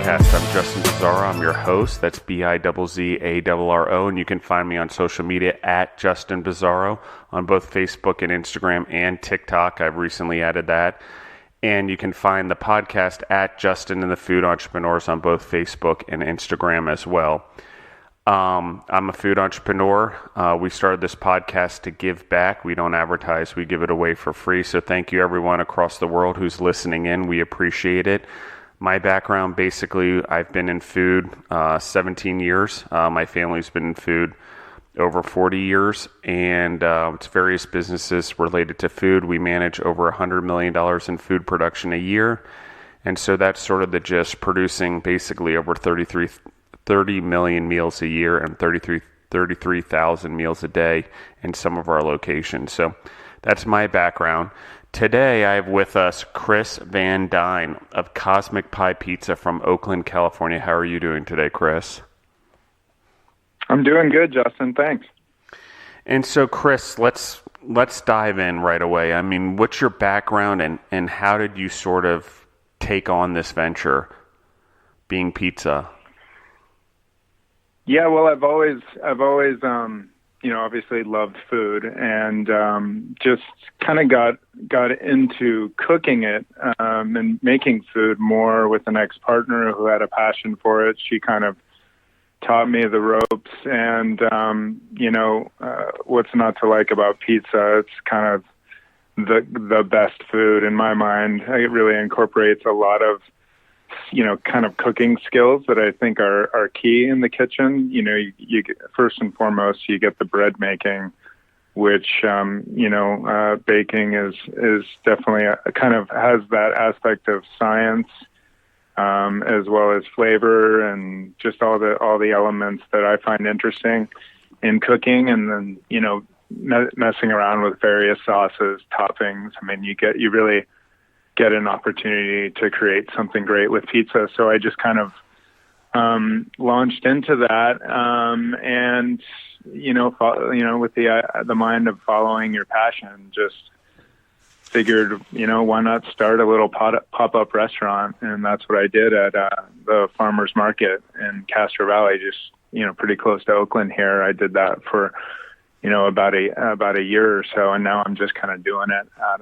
podcast. I'm Justin Bizzarro. I'm your host. That's Bizzarro, and you can find me on social media at Justin Bizzarro on both Facebook and Instagram and TikTok. I've recently added that. And you can find the podcast at Justin and the Food Entrepreneurs on both Facebook and Instagram as well. I'm a food entrepreneur. We started this podcast to give back. We don't advertise. We give it away for free. So thank you everyone across the world who's listening in. We appreciate it. My background, basically, I've been in food 17 years. My family's been in food over 40 years, and it's various businesses related to food. We manage over $100 million in food production a year, and so that's sort of the gist, producing basically over 30 million meals a year and 33,000 meals a day in some of our locations. So that's my background. Today, I have with us Chris VanDyne of Cosmic Pie Pizza from Oakland, California. How are you doing today, Chris? I'm doing good, Justin. Thanks. And so, Chris, let's dive in right away. I mean, what's your background and how did you sort of take on this venture, being pizza? Yeah, well, I've always obviously loved food and just kind of got into cooking it and making food more with an ex-partner who had a passion for it. She kind of taught me the ropes, and what's not to like about pizza? It's kind of the best food in my mind. It really incorporates a lot of kind of cooking skills that I think are key in the kitchen. You get, first and foremost, you get the bread making, which, baking is definitely kind of has that aspect of science, as well as flavor and just all the elements that I find interesting in cooking. And then, messing around with various sauces, toppings. I mean, you really get an opportunity to create something great with pizza. So I just kind of launched into that, and with the mind of following your passion, just figured, why not start a little pop-up restaurant? And that's what I did at the farmers market in Castro Valley, just pretty close to Oakland here. I did that for about a year or so, and now I'm just kind of doing it at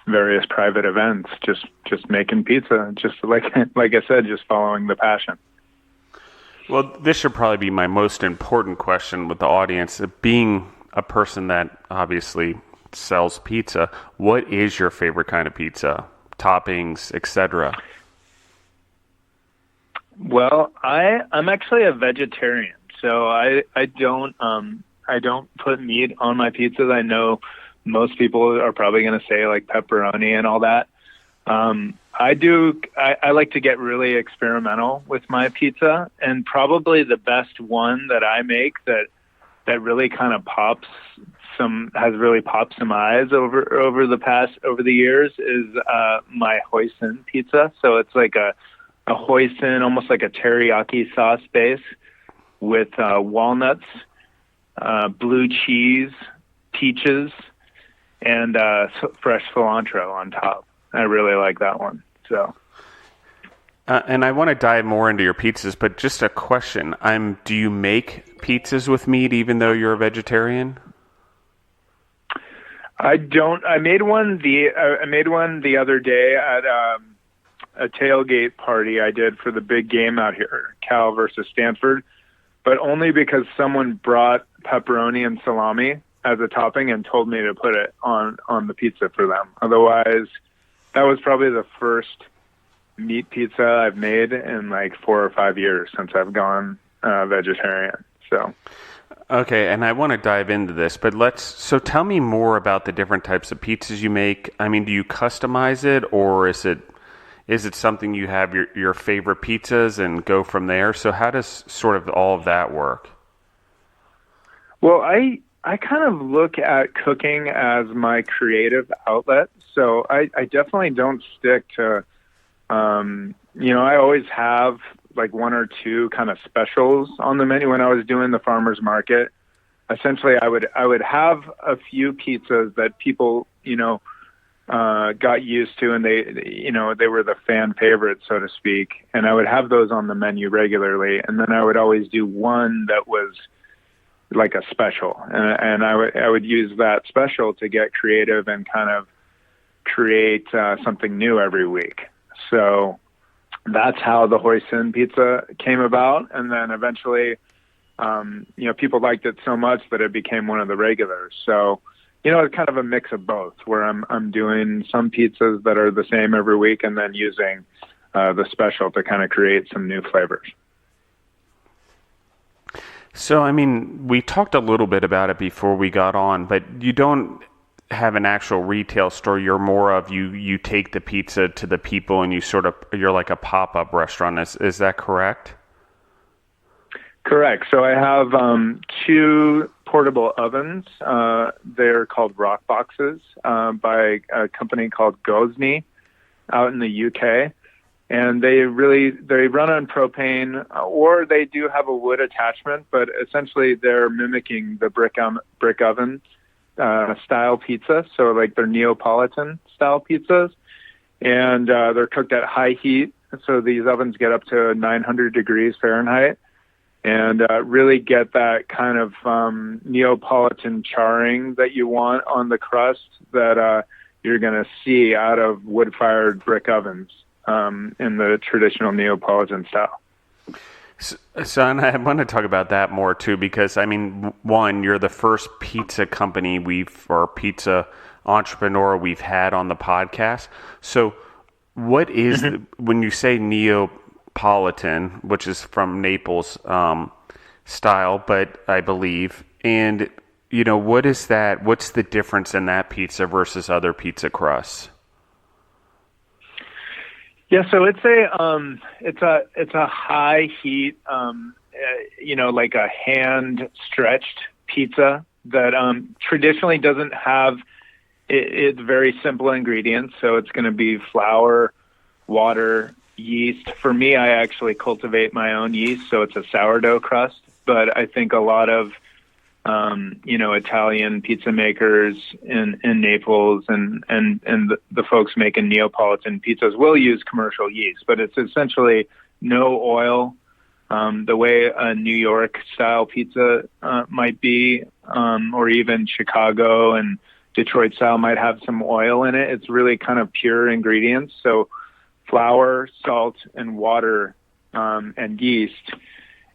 various private events, just making pizza, just like I said, just following the passion. Well, this should probably be my most important question with the audience. Being a person that obviously sells pizza, what is your favorite kind of pizza? Toppings, etc. Well, I'm actually a vegetarian, so I don't put meat on my pizzas. I know most people are probably going to say like pepperoni and all that. I like to get really experimental with my pizza, and probably the best one that I make that really kind of has really popped some eyes over the years is my hoisin pizza. So it's like a hoisin, almost like a teriyaki sauce base with walnuts, blue cheese, peaches, and fresh cilantro on top. I really like that one. So, and I want to dive more into your pizzas, but just a question: do you make pizzas with meat, even though you're a vegetarian? I don't. I made one the other day at a tailgate party I did for the big game out here, Cal versus Stanford, but only because someone brought pepperoni and salami as a topping and told me to put it on the pizza for them. Otherwise, that was probably the first meat pizza I've made in like 4 or 5 years since I've gone vegetarian. So, okay, and I want to dive into this, but so tell me more about the different types of pizzas you make. I mean, do you customize it, or is it something you have your favorite pizzas and go from there? So how does sort of all of that work? Well, I kind of look at cooking as my creative outlet. So I definitely don't stick to, I always have like one or two kind of specials on the menu. When I was doing the farmer's market, essentially I would have a few pizzas that people, got used to, and they were the fan favorites, so to speak. And I would have those on the menu regularly, and then I would always do one that was like a special, and I would use that special to get creative and kind of create something new every week. So that's how the hoisin pizza came about, and then eventually, people liked it so much that it became one of the regulars. So, it's kind of a mix of both, where I'm doing some pizzas that are the same every week, and then using the special to kind of create some new flavors. So, we talked a little bit about it before we got on, but you don't have an actual retail store. You're more of you take the pizza to the people, and you're like a pop-up restaurant. Is that correct? Correct. So I have 2 portable ovens. They're called rock boxes by a company called Gozni out in the UK. And they run on propane, or they do have a wood attachment, but essentially they're mimicking the brick oven style pizza. So like they're Neapolitan style pizzas, and they're cooked at high heat. So these ovens get up to 900 degrees Fahrenheit, and really get that kind of Neapolitan charring that you want on the crust that you're going to see out of wood-fired brick ovens in the traditional Neapolitan style. So and I want to talk about that more too, because one, you're the first pizza company or pizza entrepreneur we've had on the podcast. So what is when you say Neapolitan, which is from Naples style, but I believe, and what is that? What's the difference in that pizza versus other pizza crusts? Yeah, so it's a high heat, like a hand stretched pizza that traditionally doesn't have. It's very simple ingredients, so it's going to be flour, water, yeast. For me, I actually cultivate my own yeast, so it's a sourdough crust. But I think a lot of Italian pizza makers in Naples and the folks making Neapolitan pizzas will use commercial yeast, but it's essentially no oil, the way a New York style pizza might be, or even Chicago and Detroit style might have some oil in it. It's really kind of pure ingredients. So flour, salt, and water, and yeast.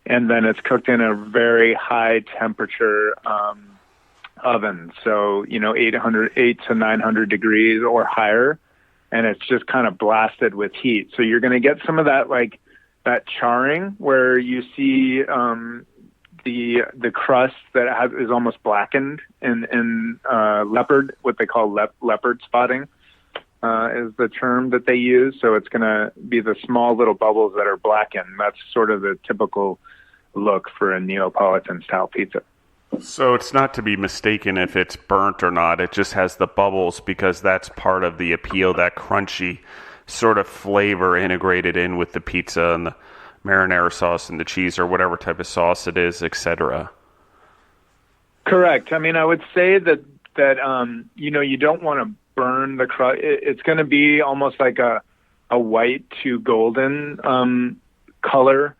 And then it's cooked in a very high temperature oven. So, 8 to 900 degrees or higher. And it's just kind of blasted with heat. So you're going to get some of that, like that charring where you see the crust that is almost blackened in leopard, what they call leopard spotting is the term that they use. So it's going to be the small little bubbles that are blackened. That's sort of the typical look for a Neapolitan style pizza. So it's not to be mistaken if it's burnt or not. It just has the bubbles because that's part of the appeal, that crunchy sort of flavor integrated in with the pizza and the marinara sauce and the cheese or whatever type of sauce it is, etc. Correct. I would say that you don't want to burn the crust. It's going to be almost like a white to golden color,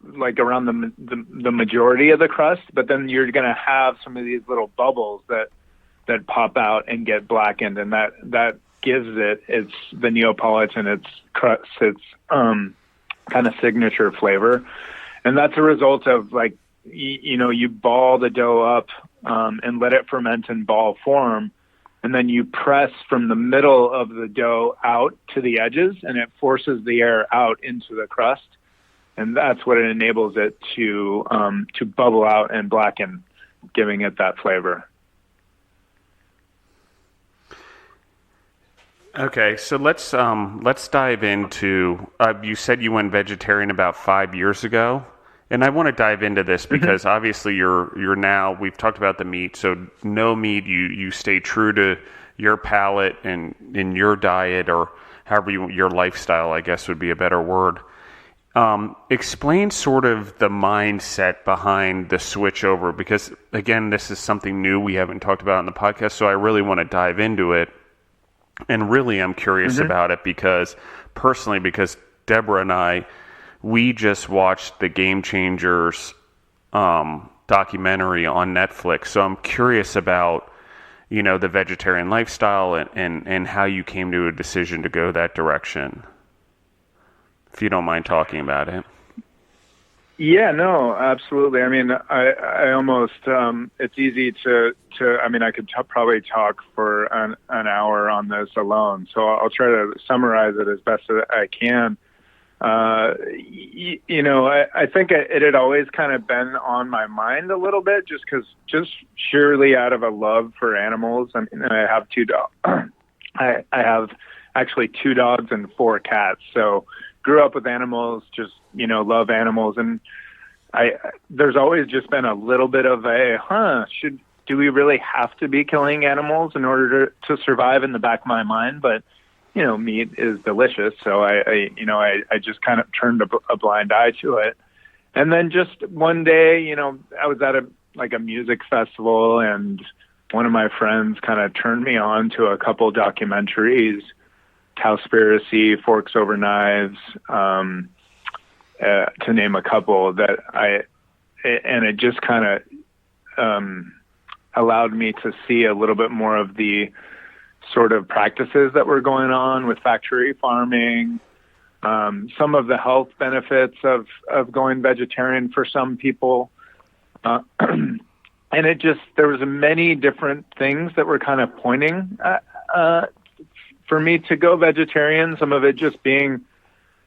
like around the majority of the crust, but then you're going to have some of these little bubbles that pop out and get blackened, and that gives it's the Neapolitan, its crust, its kind of signature flavor. And that's a result of you ball the dough up and let it ferment in ball form, and then you press from the middle of the dough out to the edges, and it forces the air out into the crust. And that's what it enables it to bubble out and blacken, giving it that flavor. Okay, so let's dive into. You said you went vegetarian about 5 years ago, and I want to dive into this because obviously you're now. We've talked about the meat, so no meat. You stay true to your palate and in your diet, or however your lifestyle, I guess would be a better word. Explain sort of the mindset behind the switch over, because again, this is something new we haven't talked about on the podcast, so I really want to dive into it. And really, I'm curious about it because Deborah and I, we just watched the Game Changers documentary on Netflix. So I'm curious about, the vegetarian lifestyle and how you came to a decision to go that direction, if you don't mind talking about it. Yeah, no, absolutely. I mean, I almost, it's easy I could probably talk for an hour on this alone. So I'll try to summarize it as best as I can. I think it had always kind of been on my mind a little bit just surely out of a love for animals. I mean, I have two dogs. I have actually 2 dogs and 4 cats. So grew up with animals, just, love animals. And there's always just been a little bit of do we really have to be killing animals in order to survive in the back of my mind? But, meat is delicious. So I just kind of turned a blind eye to it. And then just one day, I was at a music festival, and one of my friends kind of turned me on to a couple documentaries, Cowspiracy, Forks Over Knives, to name a couple and it just kind of allowed me to see a little bit more of the sort of practices that were going on with factory farming, some of the health benefits of going vegetarian for some people. And there was many different things that were kind of pointing for me to go vegetarian, some of it just being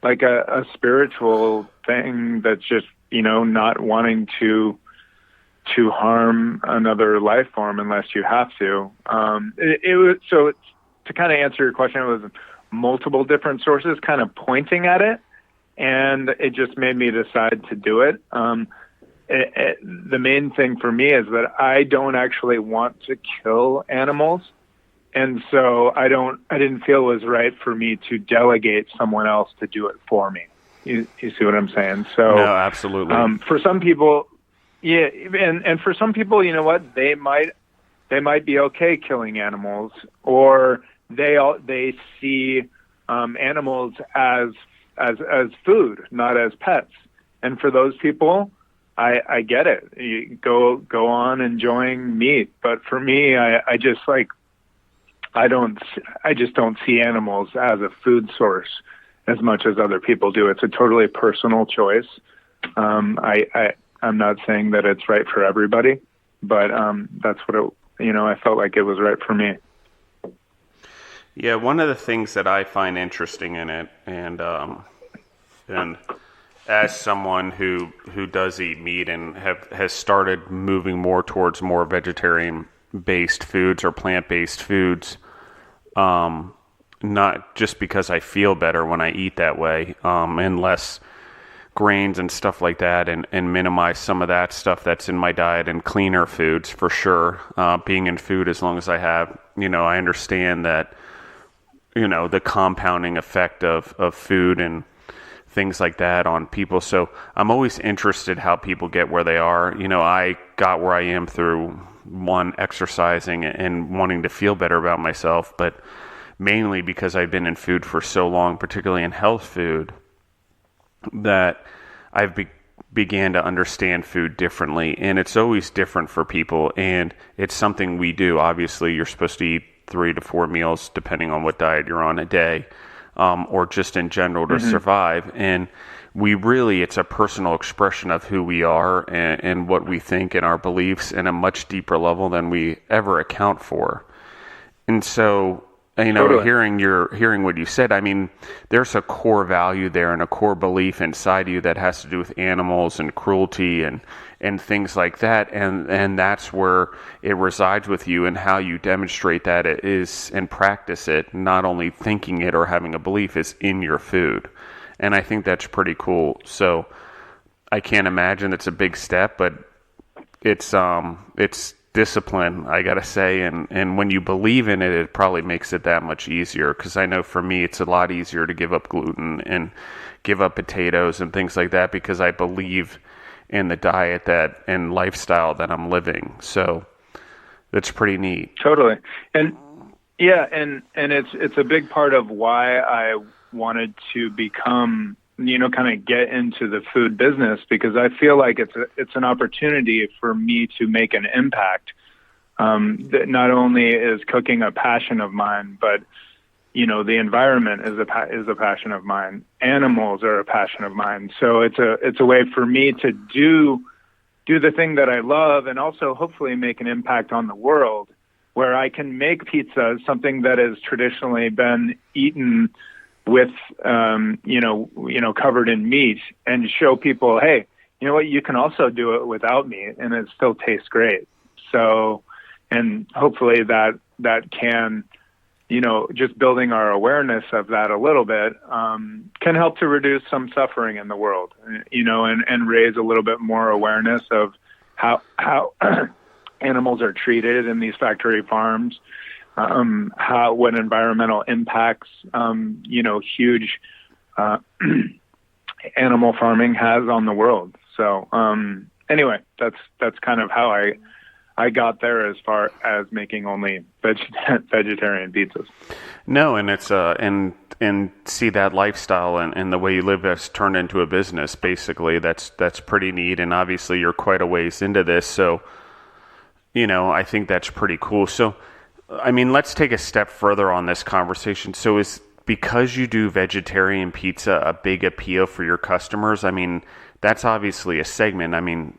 like a spiritual thing that's just, not wanting to harm another life form unless you have to. So to kind of answer your question, it was multiple different sources kind of pointing at it, and it just made me decide to do it. The main thing for me is that I don't actually want to kill animals. And so I didn't feel it was right for me to delegate someone else to do it for me. You see what I'm saying? So no, absolutely. For some people, yeah. And for some people, you know what, they might be okay killing animals, or they see, animals as food, not as pets. And for those people, I get it. You go on enjoying meat. But for me, I just don't see animals as a food source as much as other people do. It's a totally personal choice. I'm not saying that it's right for everybody, but that's what I felt like it was right for me. Yeah, one of the things that I find interesting in it, and as someone who does eat meat and has started moving more towards more vegetarian-based foods or plant-based foods, not just because I feel better when I eat that way, and less grains and stuff like that, and minimize some of that stuff that's in my diet, and cleaner foods for sure. Being in food as long as I have, I understand that, the compounding effect of food and things like that on people. So I'm always interested how people get where they are. I got where I am through one, exercising and wanting to feel better about myself, but mainly because I've been in food for so long, particularly in health food, that I've began to understand food differently. And it's always different for people, and it's something we do. Obviously, you're supposed to eat 3 to 4 meals, depending on what diet you're on a day, or just in general to survive. And it's a personal expression of who we are and what we think and our beliefs in a much deeper level than we ever account for. And so, totally. hearing what you said, I mean, there's a core value there and a core belief inside you that has to do with animals and cruelty and things like that. And that's where it resides with you, and how you demonstrate that it is and practice it, not only thinking it or having a belief, is in your food. And I think that's pretty cool. So I can't imagine it's a big step, but it's discipline, I gotta say, and when you believe in it, it probably makes it that much easier, because I know for me it's a lot easier to give up gluten and give up potatoes and things like that, because I believe in the diet and lifestyle that I'm living. So that's pretty neat. Totally. And Yeah, and it's a big part of why I wanted to become, kind of get into the food business, because I feel like it's an opportunity for me to make an impact. That not only is cooking a passion of mine, but the environment is a passion of mine. Animals are a passion of mine. So it's a way for me to do the thing that I love, and also hopefully make an impact on the world, where I can make pizza, something that has traditionally been eaten with, covered in meat, and show people, hey, you know what, you can also do it without meat and it still tastes great. So, and hopefully that can, just building our awareness of that a little bit, can help to reduce some suffering in the world, and raise a little bit more awareness of how animals are treated in these factory farms, what environmental impacts, huge animal farming has on the world. So anyway, that's kind of how I got there as far as making only vegetarian pizzas. No, and it's and see that lifestyle and the way you live has turned into a business. Basically, that's pretty neat. And obviously, you're quite a ways into this, so I think that's pretty cool. So, I mean, let's take a step further on this conversation. So, is because you do vegetarian pizza a big appeal for your customers? I mean, that's obviously a segment. I mean,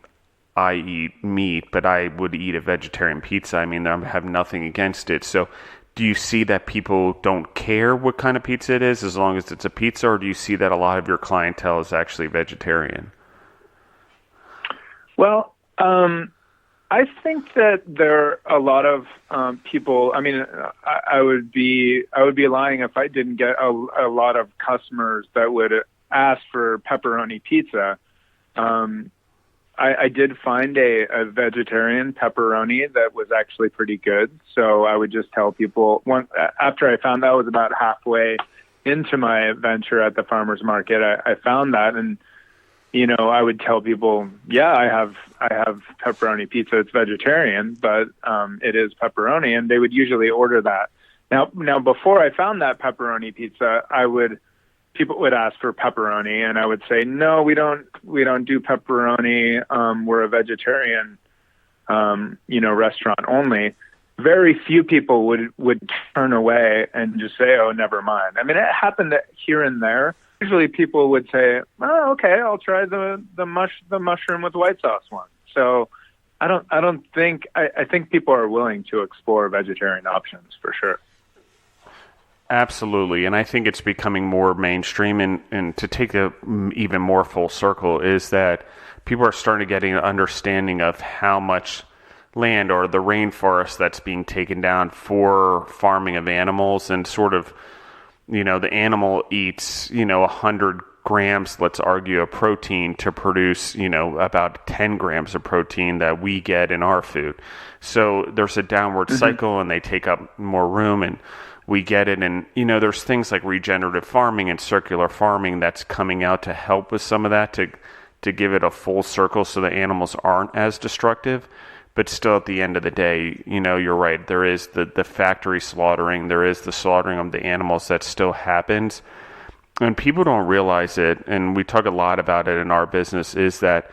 I eat meat, but I would eat a vegetarian pizza. I mean, I have nothing against it. So do you see that people don't care what kind of pizza it is as long as it's a pizza, or do you see that a lot of your clientele is actually vegetarian? Well, I think that there are a lot of people. I mean, I would be lying if I didn't get a lot of customers that would ask for pepperoni pizza. I did find a vegetarian pepperoni that was actually pretty good. So I would just tell people, after I found that, was about halfway into my venture at the farmer's market, I found that, and I would tell people, yeah, I have pepperoni pizza. It's vegetarian, but it is pepperoni, and they would usually order that. Now before I found that pepperoni pizza, people would ask for pepperoni, and I would say, no, we don't do pepperoni. We're a vegetarian, restaurant only. Very few people would turn away and just say, oh, never mind. I mean, it happened here and there. Usually people would say, oh, okay, I'll try the mushroom with white sauce one. So I think people are willing to explore vegetarian options for sure. Absolutely, and I think it's becoming more mainstream, and to take it even more full circle is that people are starting to get an understanding of how much land or the rainforest that's being taken down for farming of animals, and sort of, the animal eats, 100 grams, let's argue, of protein to produce, about 10 grams of protein that we get in our food. So there's a downward cycle, and they take up more room, and we get it. And, there's things like regenerative farming and circular farming that's coming out to help with some of that, to give it a full circle so the animals aren't as destructive. But still, at the end of the day, you're right. There is the factory slaughtering. There is the slaughtering of the animals that still happens. And people don't realize it, and we talk a lot about it in our business, is that,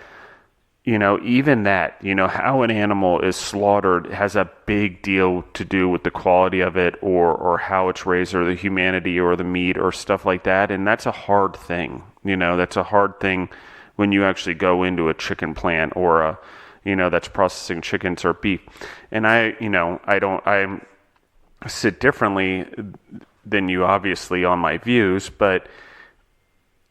even that, how an animal is slaughtered has a big deal to do with the quality of it, or how it's raised, or the humanity, or the meat, or stuff like that. And that's a hard thing. That's a hard thing when you actually go into a chicken plant, or that's processing chickens or beef. And I sit differently than you, obviously, on my views, but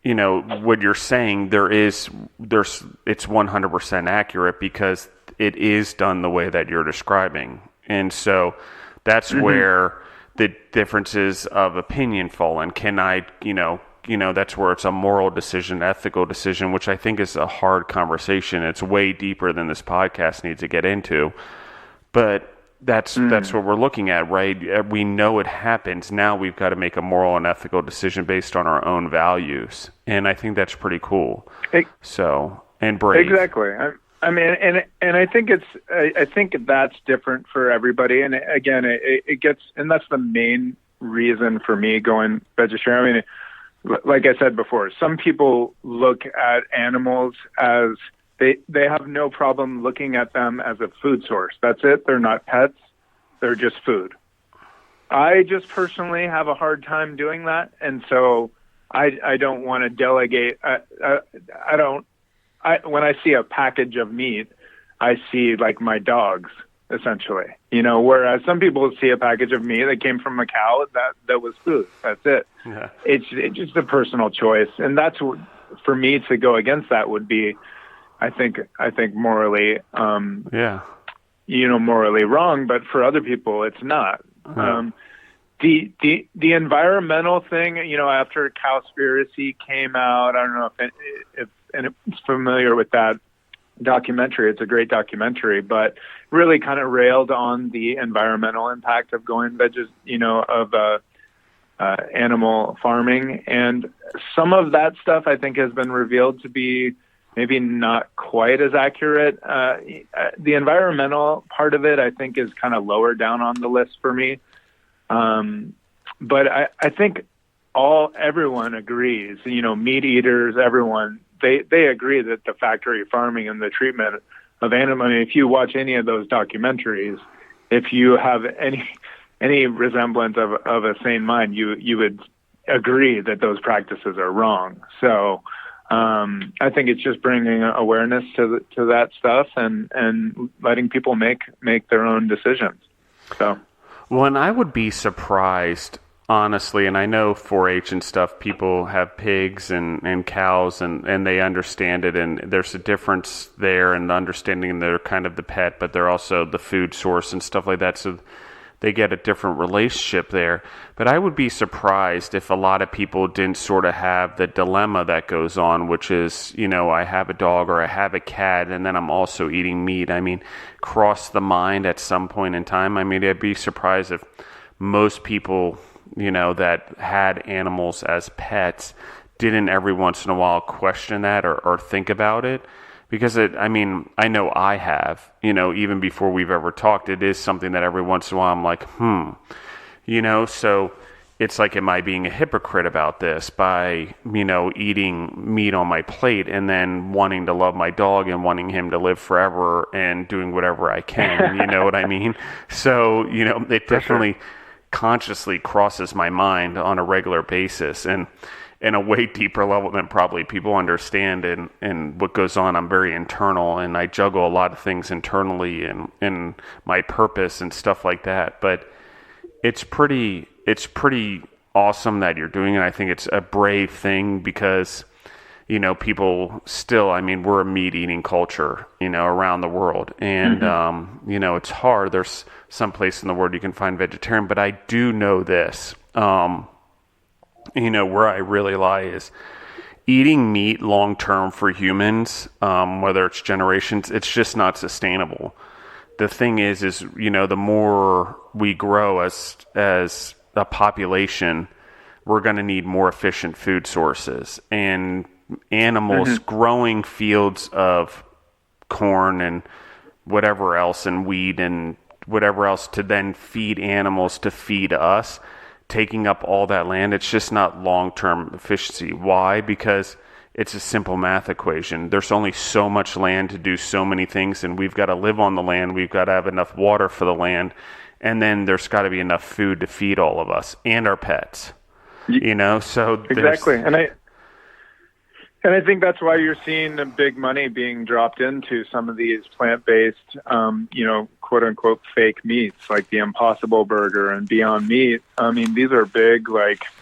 what you're saying, it's 100% accurate, because it is done the way that you're describing. And so that's where the differences of opinion fall. And that's where it's a moral decision, ethical decision, which I think is a hard conversation. It's way deeper than this podcast needs to get into. But that's what we're looking at, right? We know it happens. Now we've got to make a moral and ethical decision based on our own values. And I think that's pretty cool. And brave. Exactly. I mean, and I think I think that's different for everybody. And again, it gets, and that's the main reason for me going vegetarian. I mean, like I said before, some people look at animals as they have no problem looking at them as a food source. That's it. They're not pets. They're just food. I just personally have a hard time doing that. And so I don't want to delegate. When I see a package of meat, I see like my dogs, essentially, whereas some people see a package of meat that came from a cow that was food. That's it. Yeah. It's just a personal choice. And that's what, for me to go against that would be, I think morally, morally wrong, but for other people, it's not. Yeah. The environmental thing, after Cowspiracy came out, I don't know if it's familiar with that documentary. It's a great documentary, but really kind of railed on the environmental impact of going animal farming. And some of that stuff I think has been revealed to be maybe not quite as accurate. The environmental part of it, I think, is kind of lower down on the list for me. But I think everyone agrees, meat eaters, everyone, they agree that the factory farming and the treatment of animals, I mean, if you watch any of those documentaries, if you have any resemblance of a sane mind, you would agree that those practices are wrong. So, I think it's just bringing awareness to that stuff and letting people make their own decisions. So. Well, and I would be surprised, honestly, and I know 4-H and stuff, people have pigs and cows and they understand it, and there's a difference there in the understanding they're kind of the pet, but they're also the food source and stuff like that, so they get a different relationship there. But I would be surprised if a lot of people didn't sort of have the dilemma that goes on, which is, I have a dog or I have a cat and then I'm also eating meat. I mean, cross the mind at some point in time. I mean, I'd be surprised if most people, that had animals as pets didn't every once in a while question that or think about it. Because I know I have, even before we've ever talked, it is something that every once in a while I'm like, so it's like, am I being a hypocrite about this by, eating meat on my plate and then wanting to love my dog and wanting him to live forever and doing whatever I can, you know what I mean? So, it definitely consciously crosses my mind on a regular basis. And in a way deeper level than probably people understand and what goes on. I'm very internal and I juggle a lot of things internally and my purpose and stuff like that. But it's pretty awesome that you're doing it. I think it's a brave thing because, people still, we're a meat eating culture, around the world. And, it's hard. There's some place in the world you can find vegetarian, but I do know this, where I really lie is eating meat long-term for humans, whether it's generations, it's just not sustainable. The thing is, the more we grow as a population, we're going to need more efficient food sources and animals growing fields of corn and whatever else and wheat and whatever else to then feed animals to feed us. Taking up all that land, it's just not long-term efficiency. Why? Because it's a simple math equation. There's only so much land to do so many things, and we've got to live on the land. We've got to have enough water for the land, and then there's got to be enough food to feed all of us and our pets. So exactly. And I think that's why you're seeing the big money being dropped into some of these plant-based, quote unquote fake meats like the Impossible Burger and Beyond Meat. These are big,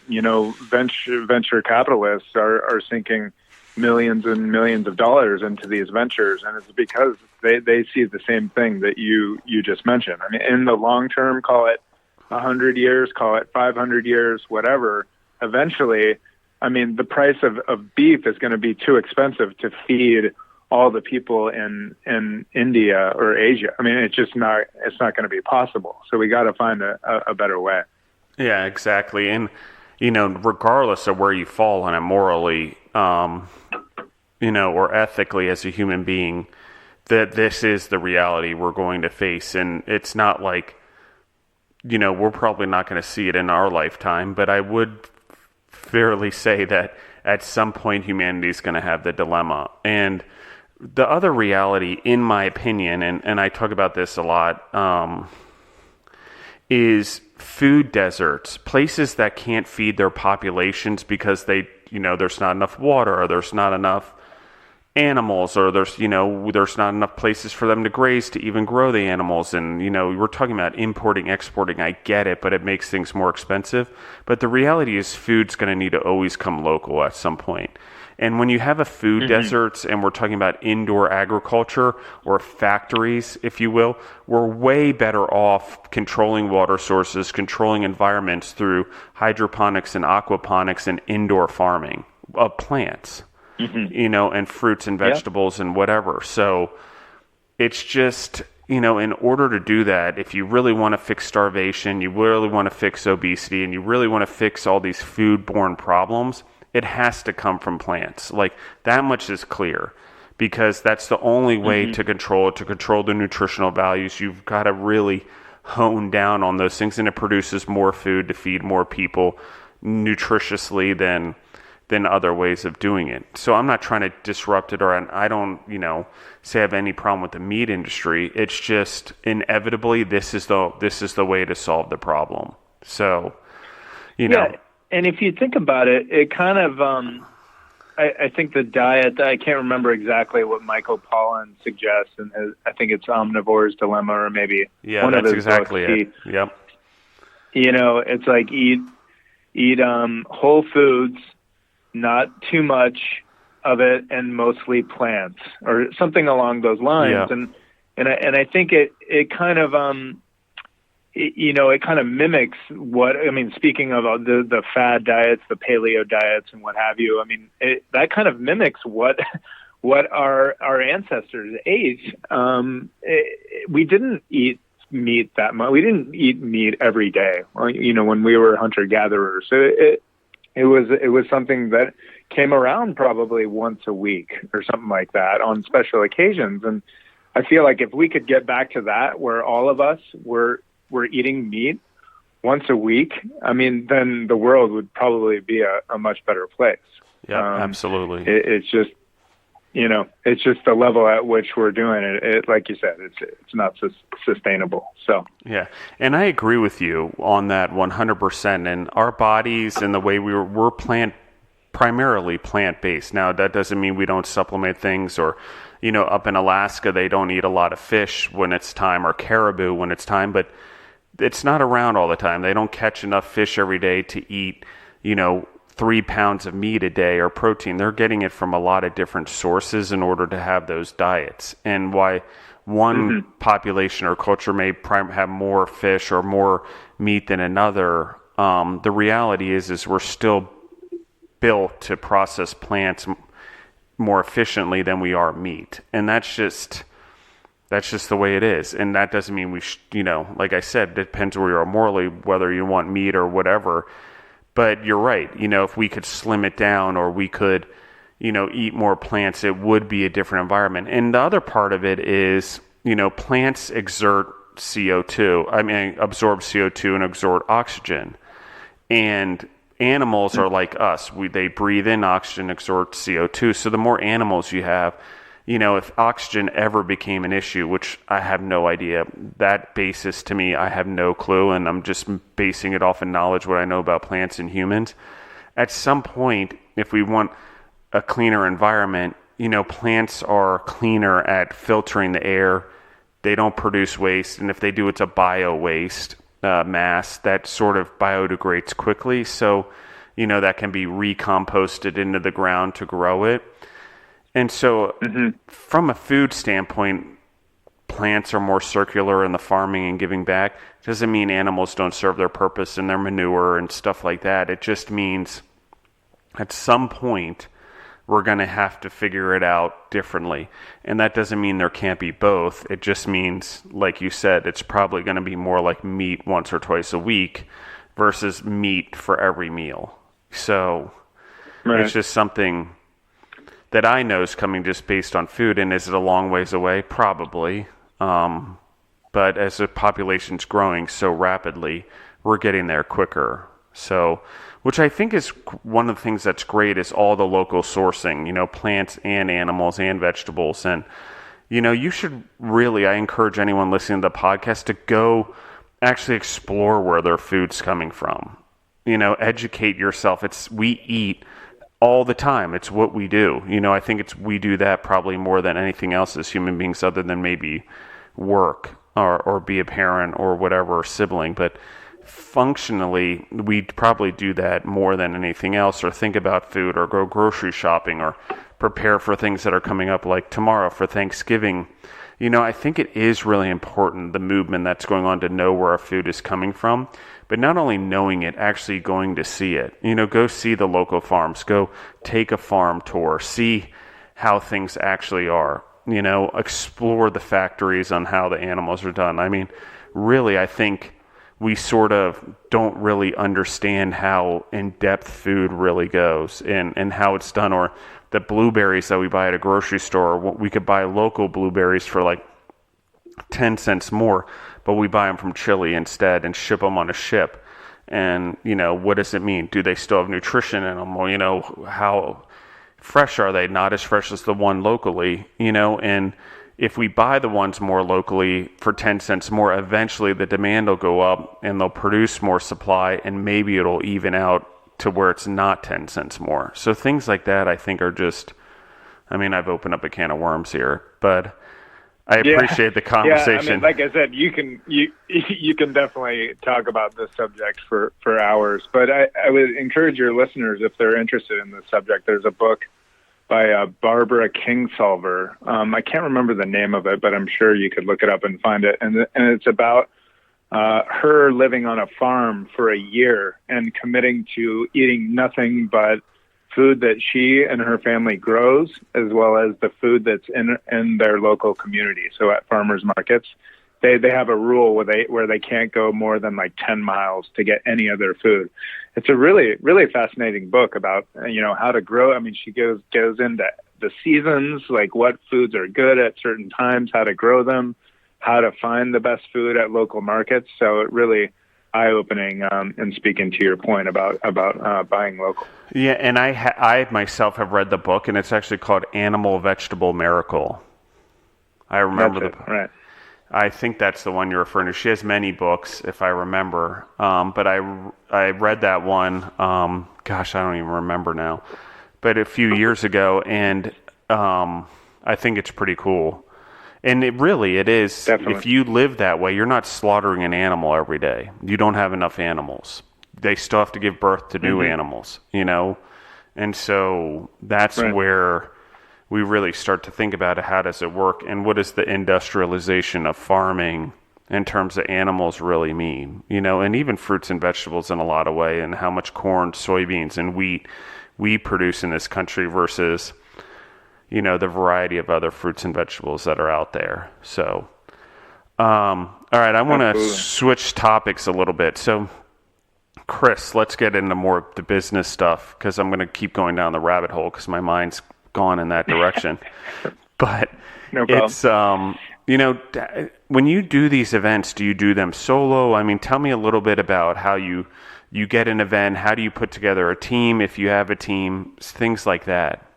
venture capitalists are sinking millions and millions of dollars into these ventures. And it's because they see the same thing that you just mentioned. In the long term, call it 100 years, call it 500 years, whatever, eventually, the price of beef is going to be too expensive to feed all the people in India or Asia. It's not going to be possible. So we got to find a better way. Yeah, exactly. And, regardless of where you fall on it morally, or ethically as a human being, that this is the reality we're going to face. And it's not like, we're probably not going to see it in our lifetime, but I would fairly say that at some point humanity is going to have the dilemma. And the other reality, in my opinion, and I talk about this a lot, is food deserts, places that can't feed their populations because there's not enough water, or there's not enough animals, or there's not enough places for them to graze to even grow the animals. And we're talking about importing, exporting. I get it, but it makes things more expensive. But the reality is food's going to need to always come local at some point. And when you have a food deserts, and we're talking about indoor agriculture or factories, if you will, we're way better off controlling water sources, controlling environments through hydroponics and aquaponics and indoor farming of plants. And fruits and vegetables and whatever. So it's just, in order to do that, if you really want to fix starvation, you really want to fix obesity, and you really want to fix all these foodborne problems, it has to come from plants. Like, that much is clear, because that's the only way to control it, to control the nutritional values. You've got to really hone down on those things, and it produces more food to feed more people nutritiously than other ways of doing it. So I'm not trying to disrupt it, or I don't, say I have any problem with the meat industry. It's just inevitably this is the way to solve the problem. So, Yeah, and if you think about it, it kind of, I think the diet, I can't remember exactly what Michael Pollan suggests, and I think it's Omnivore's Dilemma, or maybe one of his exactly books. It. Yep. It's like eat whole foods, not too much of it, and mostly plants, or something along those lines. Yeah. And I think it kind of it kind of mimics what, speaking of the fad diets, the paleo diets, and what have you. That kind of mimics what our ancestors ate. We didn't eat meat that much. We didn't eat meat every day. When we were hunter gatherers, so it was something that came around probably once a week or something like that on special occasions. And I feel like if we could get back to that, where all of us were eating meat once a week, then the world would probably be a much better place. Yeah, absolutely. It's just, it's just the level at which we're doing it. It, like you said, it's not sustainable. So yeah, and I agree with you on that 100%. And our bodies and the way we're primarily plant-based. Now, that doesn't mean we don't supplement things, or up in Alaska they don't eat a lot of fish when it's time, or caribou when it's time, but it's not around all the time. They don't catch enough fish every day to eat 3 pounds of meat a day or protein. They're getting it from a lot of different sources in order to have those diets. And why one population or culture may have more fish or more meat than another, the reality is we're still built to process plants more efficiently than we are meat. And that's just the way it is. And that doesn't mean we like I said, it depends where you are morally, whether you want meat or whatever. But you're right. If we could slim it down, or we could, eat more plants, it would be a different environment. And the other part of it is, plants exert CO2. Absorb CO2 and absorb oxygen. And animals are like us. They breathe in oxygen, exert CO2. So the more animals you have, if oxygen ever became an issue, which I have no idea, that basis to me, I have no clue, and I'm just basing it off of knowledge, what I know about plants and humans. At some point, if we want a cleaner environment, plants are cleaner at filtering the air. They don't produce waste, and if they do, it's a bio-waste mass that sort of biodegrades quickly. So, that can be recomposted into the ground to grow it. And so from a food standpoint, plants are more circular in the farming and giving back. Doesn't mean animals don't serve their purpose in their manure and stuff like that. It just means at some point we're going to have to figure it out differently. And that doesn't mean there can't be both. It just means, like you said, it's probably going to be more like meat once or twice a week versus meat for every meal. So It's just something that I know is coming just based on food. And is it a long ways away? Probably. But as the population's growing so rapidly, we're getting there quicker. So, which I think is one of the things that's great is all the local sourcing, plants and animals and vegetables. And, you should really, I encourage anyone listening to the podcast to go actually explore where their food's coming from. Educate yourself. We eat all the time. It's what we do. I think we do that probably more than anything else as human beings, other than maybe work or be a parent or whatever, or sibling. But functionally, we probably do that more than anything else, or think about food, or go grocery shopping, or prepare for things that are coming up, like tomorrow for Thanksgiving. I think it is really important, the movement that's going on, to know where our food is coming from. But not only knowing it, actually going to see it. Go see the local farms. Go take a farm tour. See how things actually are. Explore the factories on how the animals are done. I mean, really, I think we sort of don't really understand how in-depth food really goes and how it's done. Or the blueberries that we buy at a grocery store, we could buy local blueberries for like 10 cents more, but we buy them from Chile instead and ship them on a ship. And, what does it mean? Do they still have nutrition in them? Well, how fresh are they? Not as fresh as the one locally, and if we buy the ones more locally for 10 cents more, eventually the demand will go up and they'll produce more supply, and maybe it'll even out to where it's not 10 cents more. So things like that, I think, are just, I've opened up a can of worms here, but I appreciate the conversation. Yeah, like I said, you can definitely talk about this subject for hours, but I would encourage your listeners, if they're interested in this subject, there's a book by Barbara Kingsolver. I can't remember the name of it, but I'm sure you could look it up and find it. And it's about her living on a farm for a year and committing to eating nothing but food that she and her family grows, as well as the food that's in their local community. So at farmers markets, they have a rule where they can't go more than like 10 miles to get any of their food. It's a really, really fascinating book about, how to grow. She goes into the seasons, like what foods are good at certain times, how to grow them, how to find the best food at local markets. So it really eye-opening, and speaking to your point about buying local. Yeah, and I myself have read the book, and it's actually called Animal Vegetable Miracle. I remember right. I think that's the one you're referring to. She has many books, if I remember, but I read that one. Gosh, I don't even remember now, but a few years ago, and I think it's pretty cool. And it is. Definitely. If you live that way, you're not slaughtering an animal every day. You don't have enough animals. They still have to give birth to new animals, And so that's right. Where we really start to think about it. How does it work? And what does the industrialization of farming in terms of animals really mean? And even fruits and vegetables in a lot of way, and how much corn, soybeans, and wheat we produce in this country versus the variety of other fruits and vegetables that are out there. So, all right, I want to switch topics a little bit. So, Chris, let's get into more of the business stuff, because I'm going to keep going down the rabbit hole because my mind's gone in that direction. But no problem. It's, when you do these events, do you do them solo? Tell me a little bit about how you get an event. How do you put together a team, if you have a team, things like that?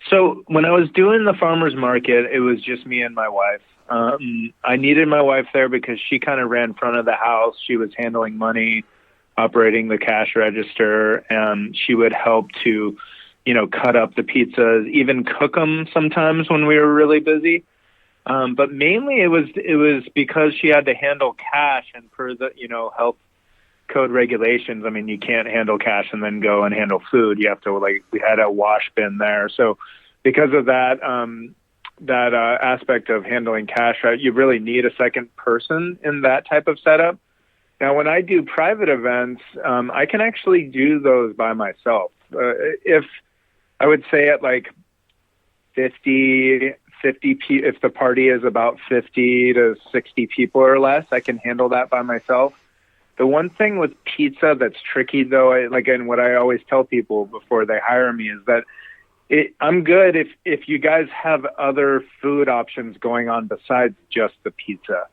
So when I was doing the farmer's market, it was just me and my wife. I needed my wife there because she kind of ran front of the house. She was handling money, operating the cash register, and she would help to, cut up the pizzas, even cook them sometimes when we were really busy. But mainly it was because she had to handle cash, and per the, health code regulations, you can't handle cash and then go and handle food. You have to, we had a wash bin there. So because of that, aspect of handling cash, right, you really need a second person in that type of setup. Now, when I do private events, I can actually do those by myself. If I would say at like 50, if the party is about 50 to 60 people or less, I can handle that by myself. The one thing with pizza that's tricky, though, and what I always tell people before they hire me, is that I'm good if you guys have other food options going on besides just the pizza.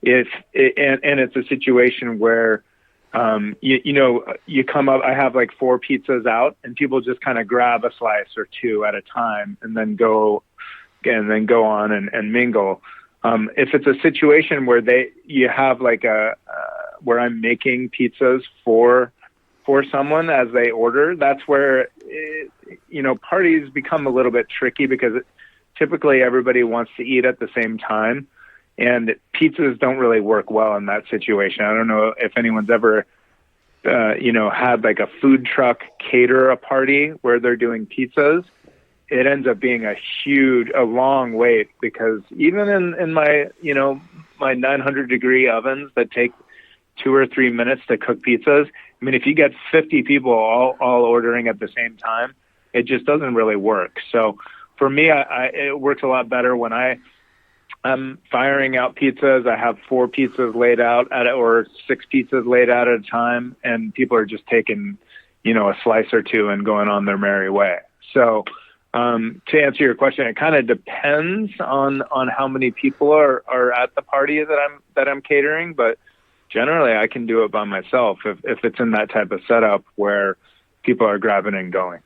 And it's a situation where, you come up, I have like 4 pizzas out and people just kind of grab a slice or 2 at a time and then go on and mingle. If it's a situation where you have like where I'm making pizzas for someone as they order, that's where, parties become a little bit tricky because typically everybody wants to eat at the same time. And pizzas don't really work well in that situation. I don't know if anyone's ever, had like a food truck cater a party where they're doing pizzas. It ends up being a long wait because even in my, my 900-degree ovens that take 2 or 3 minutes to cook pizzas, I mean, if you get 50 people all ordering at the same time, it just doesn't really work. So for me, it works a lot better when I'm firing out pizzas. I have 4 pizzas laid out or 6 pizzas laid out at a time, and people are just taking, a slice or 2 and going on their merry way. So to answer your question, it kind of depends on how many people are at the party that I'm catering, but generally I can do it by myself if it's in that type of setup where people are grabbing and going.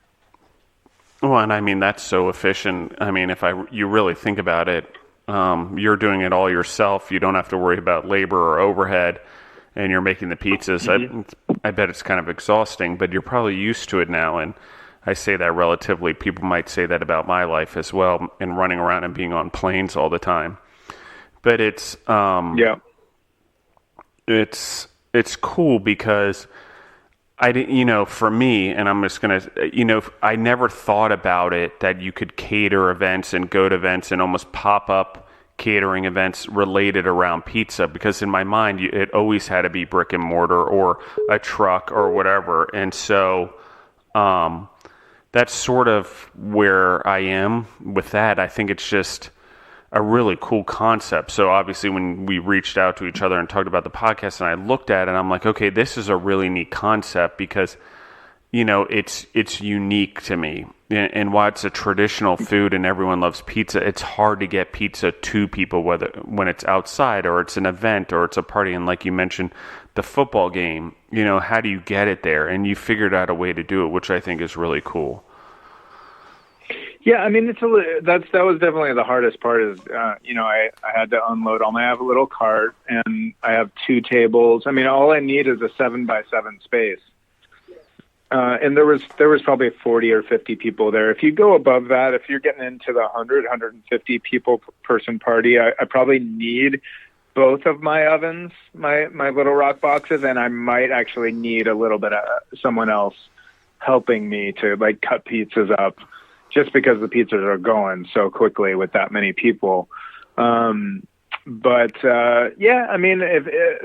Well, and I mean, that's so efficient. I mean, you really think about it, you're doing it all yourself. You don't have to worry about labor or overhead, and you're making the pizzas. Mm-hmm. I bet it's kind of exhausting, but you're probably used to it now. And I say that relatively. People might say that about my life as well, and running around and being on planes all the time. But it's it's cool because I didn't, for me, and I'm just going to, I never thought about it that you could cater events and go to events and almost pop up catering events related around pizza, because in my mind, it always had to be brick and mortar or a truck or whatever. And so that's sort of where I am with that. I think it's just a really cool concept. So obviously when we reached out to each other and talked about the podcast, and I looked at it and I'm like, okay, this is a really neat concept because, it's unique to me. And while it's a traditional food and everyone loves pizza, it's hard to get pizza to people, when it's outside or it's an event or it's a party. And like you mentioned, the football game, how do you get it there? And you figured out a way to do it, which I think is really cool. Yeah, I mean, that was definitely the hardest part is, I had to unload I have a little cart and I have 2 tables. I mean, all I need is a 7x7 space. And there was probably 40 or 50 people there. If you go above that, if you're getting into the 150 people person party, I probably need both of my ovens, my little rock boxes, and I might actually need a little bit of someone else helping me to like cut pizzas up, just because the pizzas are going so quickly with that many people. Yeah, I mean,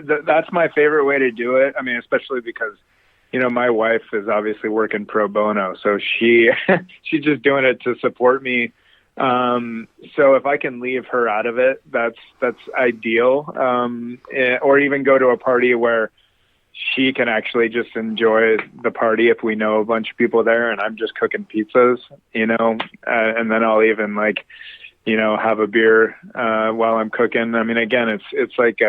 that's my favorite way to do it. I mean, especially because, my wife is obviously working pro bono, so she's just doing it to support me. So if I can leave her out of it, that's ideal. Or even go to a party where she can actually just enjoy the party if we know a bunch of people there and I'm just cooking pizzas, and then I'll even have a beer while I'm cooking. I mean, again, it's like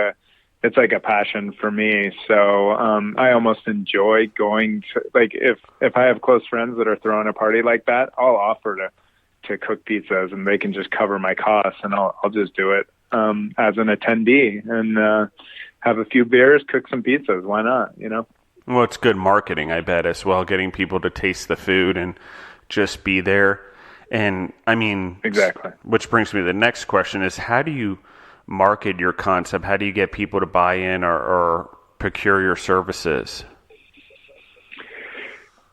a passion for me. So I almost enjoy going to, like, if I have close friends that are throwing a party like that, I'll offer to cook pizzas and they can just cover my costs, and I'll just do it as an attendee and have a few beers, cook some pizzas. Why not, Well, it's good marketing, I bet, as well, getting people to taste the food and just be there. And, I mean... Exactly. Which brings me to the next question is, how do you market your concept? How do you get people to buy in or procure your services?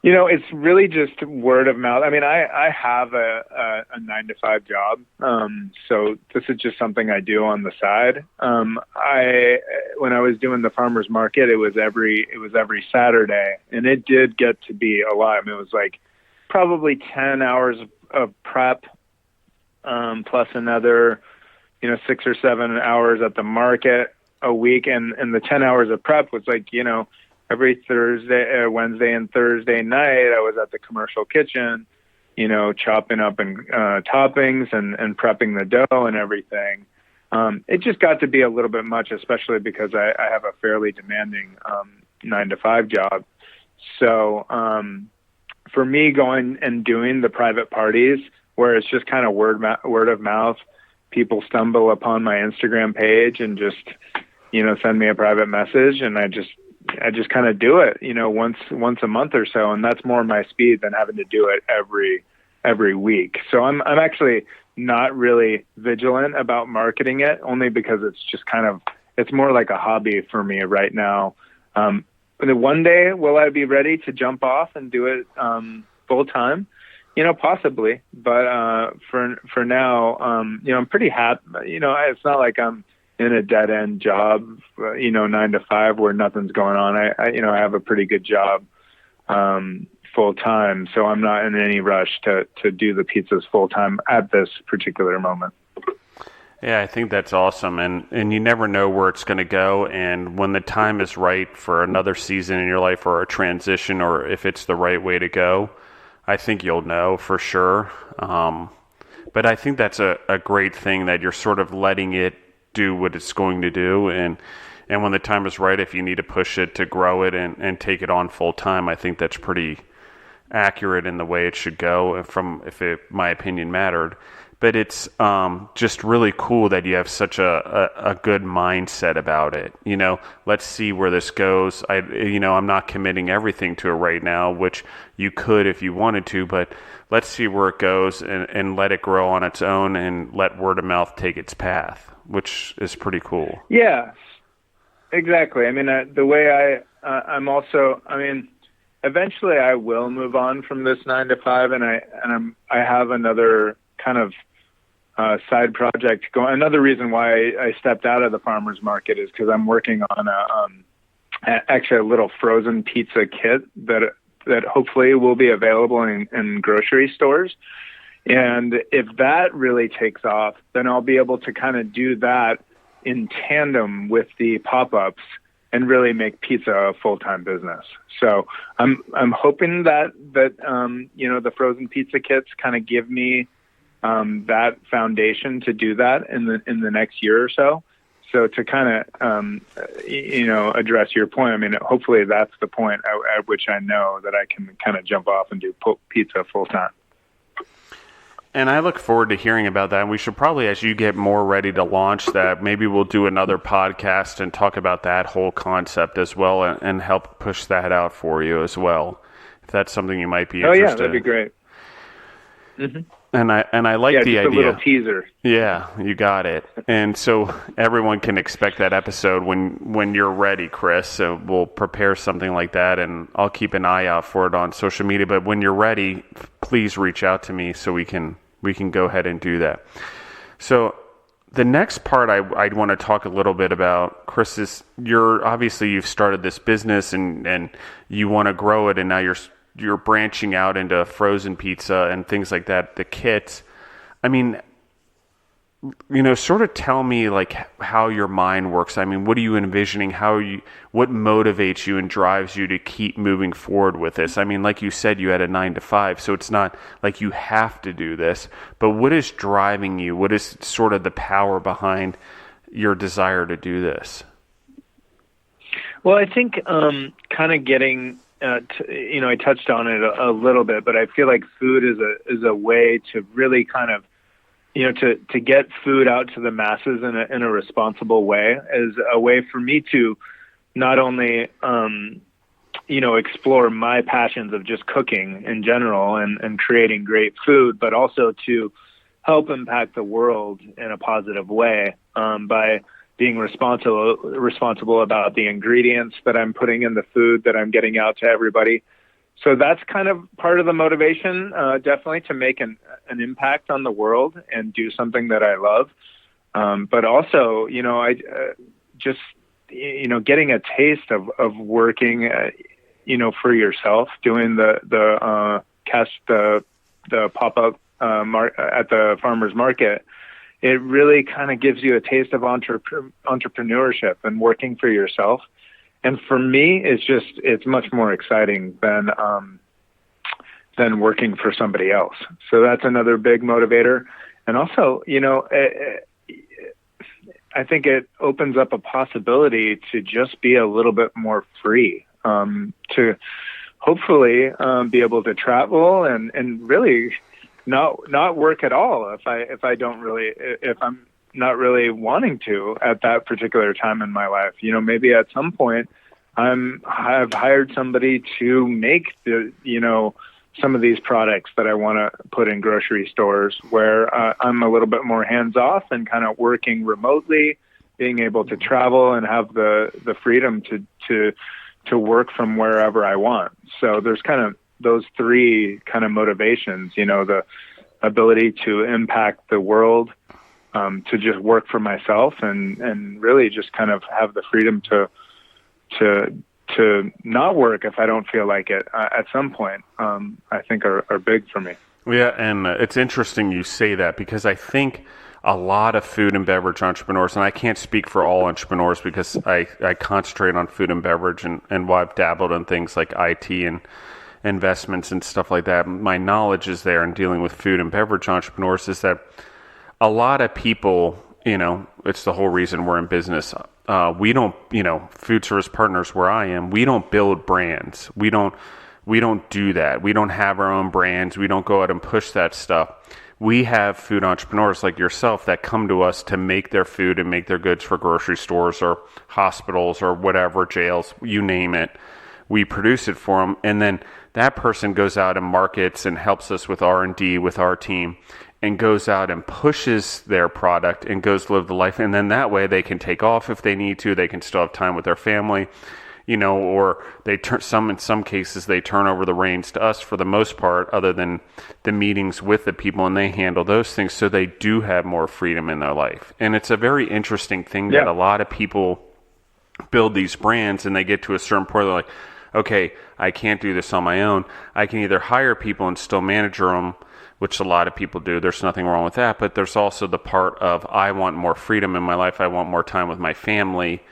It's really just word of mouth. I mean, I have a 9-to-5 job. So this is just something I do on the side. When I was doing the farmer's market, it was every Saturday, and it did get to be a lot. I mean, it was like probably 10 hours of prep, plus another, 6 or 7 hours at the market a week. And the 10 hours of prep was like, every Wednesday and Thursday night, I was at the commercial kitchen chopping up and toppings and prepping the dough and everything. It just got to be a little bit much, especially because I have a fairly demanding 9-to-5 job. So for me, going and doing the private parties where it's just kind of word of mouth, people stumble upon my Instagram page and just, send me a private message, and I just kind of do it, once a month or so, and that's more my speed than having to do it every week. So I'm actually not really vigilant about marketing it, only because it's just it's more like a hobby for me right now. One day, will I be ready to jump off and do it full time? Possibly, but for now, I'm pretty happy. It's not like I'm in a dead end job, 9-to-5 where nothing's going on. I have a pretty good job full time, so I'm not in any rush to do the pizzas full time at this particular moment. Yeah, I think that's awesome, and you never know where it's going to go, and when the time is right for another season in your life or a transition, or if it's the right way to go, I think you'll know for sure. But I think that's a great thing that you're sort of letting it do what it's going to do, and when the time is right, if you need to push it to grow it and take it on full time, I think that's pretty accurate in the way it should go, my opinion mattered. But it's just really cool that you have such a good mindset about it. Let's see where this goes. I'm not committing everything to it right now, which you could if you wanted to, but let's see where it goes and let it grow on its own and let word of mouth take its path, which is pretty cool. Yeah, exactly. I mean, the way I'm also, eventually I will move on from this 9-to-5, and I have another kind of side project going. Another reason why I stepped out of the farmer's market is because I'm working on actually a little frozen pizza kit that hopefully will be available in grocery stores. And if that really takes off, then I'll be able to kind of do that in tandem with the pop-ups and really make pizza a full-time business. So I'm hoping that the frozen pizza kits kind of give me that foundation to do that in the next year or so. So to kind of, address your point, hopefully that's the point at which I know that I can kind of jump off and do pizza full time. And I look forward to hearing about that. We should probably, as you get more ready to launch that, maybe we'll do another podcast and talk about that whole concept as well, and help push that out for you as well, if that's something you might be interested in. Oh yeah, that'd be great. Mm-hmm. And I like the idea. A little teaser. Yeah, you got it. And so everyone can expect that episode when you're ready, Chris. So we'll prepare something like that, and I'll keep an eye out for it on social media. But when you're ready, please reach out to me so we can go ahead and do that. So the next part I'd want to talk a little bit about, Chris, is you've started this business and you want to grow it, and now you're branching out into frozen pizza and things like that, the kits. Sort of tell me like how your mind works. What are you envisioning? What motivates you and drives you to keep moving forward with this? Like you said, you had a 9-to-5, so it's not like you have to do this, but what is driving you? What is sort of the power behind your desire to do this? Well, I think kind of getting, I touched on it a little bit, but I feel like food is a way to really kind of, to get food out to the masses in a responsible way, is a way for me to not only, explore my passions of just cooking in general and creating great food, but also to help impact the world in a positive way by being responsible about the ingredients that I'm putting in the food that I'm getting out to everybody. So that's kind of part of the motivation, definitely, to make an impact on the world and do something that I love. But also, I just, getting a taste of working, for yourself, doing the pop-up at the farmer's market. It really kind of gives you a taste of entrepreneurship and working for yourself. And for me, it's much more exciting than than working for somebody else. So that's another big motivator. And also, I think it opens up a possibility to just be a little bit more free, to hopefully be able to travel and really not work at all if I'm not really wanting to at that particular time in my life. Maybe at some point I've hired somebody to make some of these products that I want to put in grocery stores, where I'm a little bit more hands off and kind of working remotely, being able to travel and have the freedom to work from wherever I want. So there's kind of those three kind of motivations, the ability to impact the world, to just work for myself and really just kind of have the freedom to not work if I don't feel like it at some point, I think are big for me. Yeah, and it's interesting you say that, because I think a lot of food and beverage entrepreneurs, and I can't speak for all entrepreneurs because I concentrate on food and beverage, and while I've dabbled in things like IT and investments and stuff like that, my knowledge is there in dealing with food and beverage entrepreneurs is that a lot of people, it's the whole reason we're in business. We don't, food service partners where I am, we don't build brands. We don't do that. We don't have our own brands. We don't go out and push that stuff. We have food entrepreneurs like yourself that come to us to make their food and make their goods for grocery stores or hospitals or whatever, jails, you name it. We produce it for them. And then that person goes out and markets and helps us with R&D with our team, and goes out and pushes their product and goes live the life. And then that way they can take off if they need to. They can still have time with their family, or in some cases they turn over the reins to us for the most part, other than the meetings with the people, and they handle those things. So they do have more freedom in their life. And it's a very interesting thing that a lot of people build these brands and they get to a certain point, they're like, okay, I can't do this on my own. I can either hire people and still manage them, which a lot of people do. There's nothing wrong with that. But there's also the part of, I want more freedom in my life. I want more time with my family.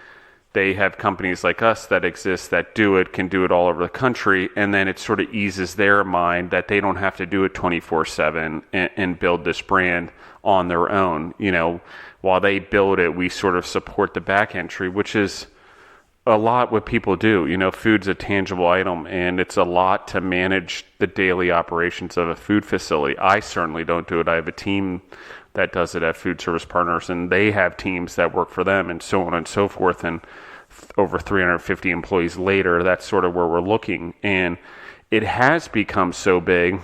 They have companies like us that exist that can do it all over the country. And then it sort of eases their mind that they don't have to do it 24/7 and build this brand on their own. While they build it, we sort of support the back entry, which is a lot what people do. Food's a tangible item, and it's a lot to manage the daily operations of a food facility. I certainly don't do it. I have a team that does it at Food Service Partners, and they have teams that work for them, and so on and so forth. And over 350 employees later, that's sort of where we're looking. And it has become so big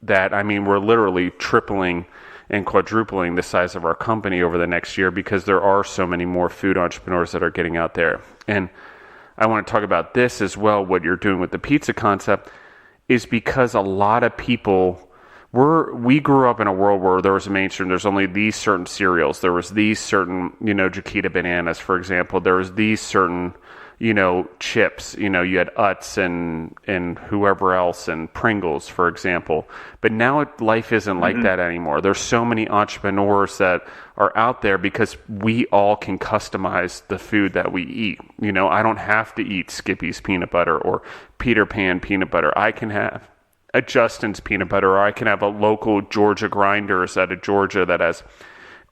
that, we're literally tripling and quadrupling the size of our company over the next year, because there are so many more food entrepreneurs that are getting out there. And I want to talk about this as well, what you're doing with the pizza concept, is because a lot of people, we grew up in a world where there was a mainstream, there's only these certain cereals, there was these certain, Chiquita bananas, for example, there was these certain, chips, you had Utz and whoever else, and Pringles, for example. But now life isn't like that anymore. There's so many entrepreneurs that are out there because we all can customize the food that we eat. I don't have to eat Skippy's peanut butter or Peter Pan peanut butter. I can have a Justin's peanut butter, or I can have a local Georgia Grinders out of Georgia that has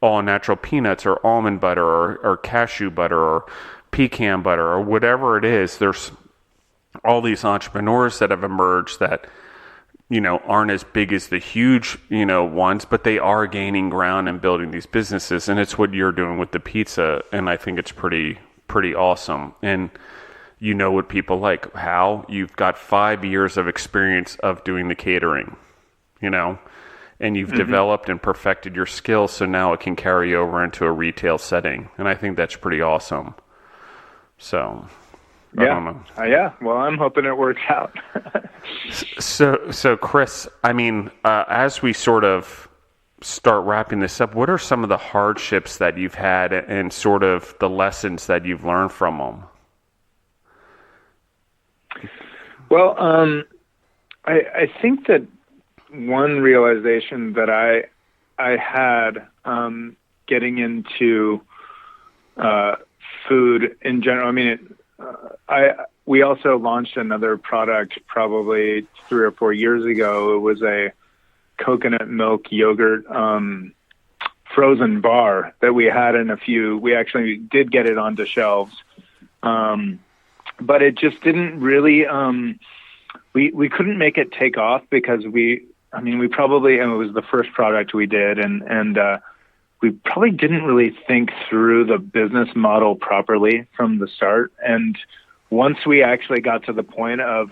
all natural peanuts or almond butter or cashew butter or pecan butter or whatever it is. There's all these entrepreneurs that have emerged that, aren't as big as the huge, ones, but they are gaining ground and building these businesses. And it's what you're doing with the pizza. And I think it's pretty awesome. And what people like, how you've got 5 years of experience of doing the catering, and you've developed and perfected your skills. So now it can carry over into a retail setting. And I think that's pretty awesome. So, I don't know. Yeah. Well, I'm hoping it works out. So Chris, as we sort of start wrapping this up, what are some of the hardships that you've had and sort of the lessons that you've learned from them? Well, I think that one realization that I had getting into food in general. we also launched another product probably 3 or 4 years ago. It was a coconut milk yogurt frozen bar that we had in we actually did get it onto shelves. But it just didn't really, we couldn't make it take off because we probably, and it was the first product we did, and we probably didn't really think through the business model properly from the start. And once we actually got to the point of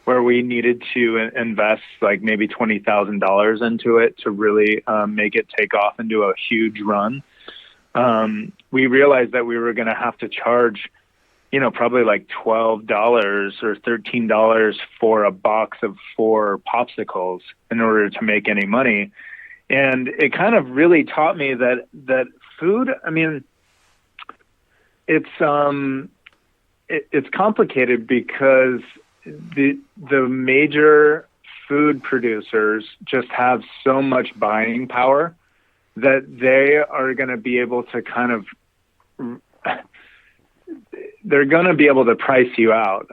where we needed to invest like maybe $20,000 into it to really make it take off and do a huge run, we realized that we were going to have to charge, probably like $12 or $13 for a box of 4 popsicles in order to make any money. And it kind of really taught me that food, it's complicated because the major food producers just have so much buying power that they are going to be able to they're going to be able to price you out,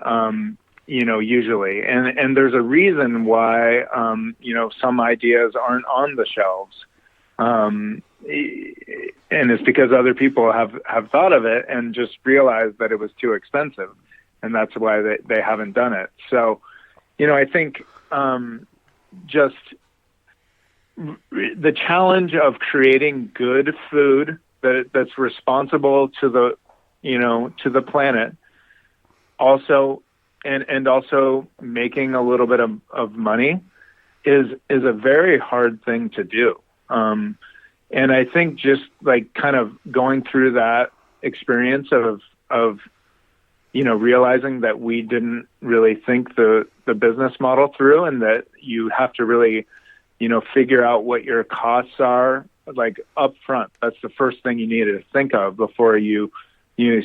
usually. And there's a reason why, some ideas aren't on the shelves. And it's because other people have thought of it and just realized that it was too expensive. And that's why they haven't done it. So, I think just the challenge of creating good food that's responsible to the planet, also, and also making a little bit of money is a very hard thing to do. And I think just like kind of going through that experience of realizing that we didn't really think the business model through, and that you have to really, figure out what your costs are, like up front. That's the first thing you need to think of before you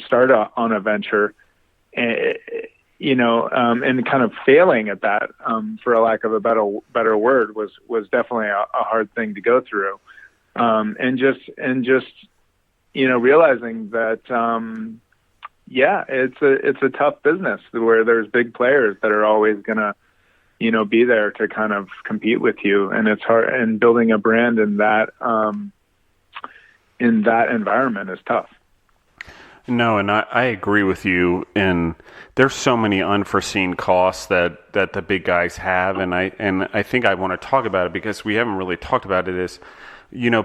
start on a venture, and kind of failing at that, for a lack of a better word, was definitely a hard thing to go through. And just realizing that, it's a tough business where there's big players that are always going to, be there to kind of compete with you. And it's hard, and building a brand in that environment is tough. No, and I agree with you. And there's so many unforeseen costs that the big guys have. And I think I want to talk about it because we haven't really talked about it is,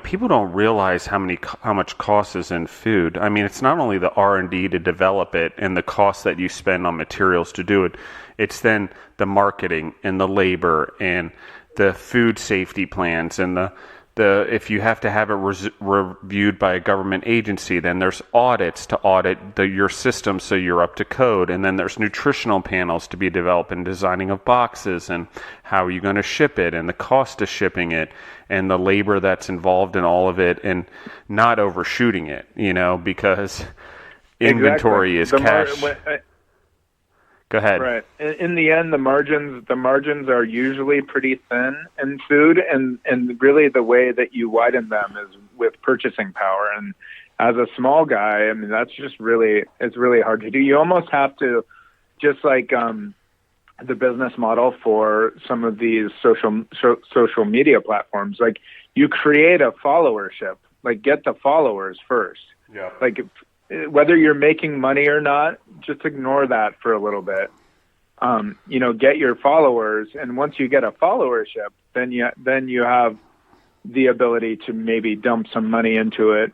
people don't realize how much cost is in food. It's not only the R&D to develop it and the cost that you spend on materials to do it. It's then the marketing and the labor and the food safety plans and the if you have to have it reviewed by a government agency, then there's audits to audit your system so you're up to code. And then there's nutritional panels to be developed and designing of boxes and how are you going to ship it and the cost of shipping it and the labor that's involved in all of it, and not overshooting it, because inventory is cash. Go ahead. Right. In the end, the margins are usually pretty thin in food, and really the way that you widen them is with purchasing power. And as a small guy, that's just it's really hard to do. You almost have to, just like the business model for some of these social media platforms, like you create a followership, like get the followers first. Yeah. Like whether you're making money or not, just ignore that for a little bit. Get your followers, and once you get a followership, then you have the ability to maybe dump some money into it,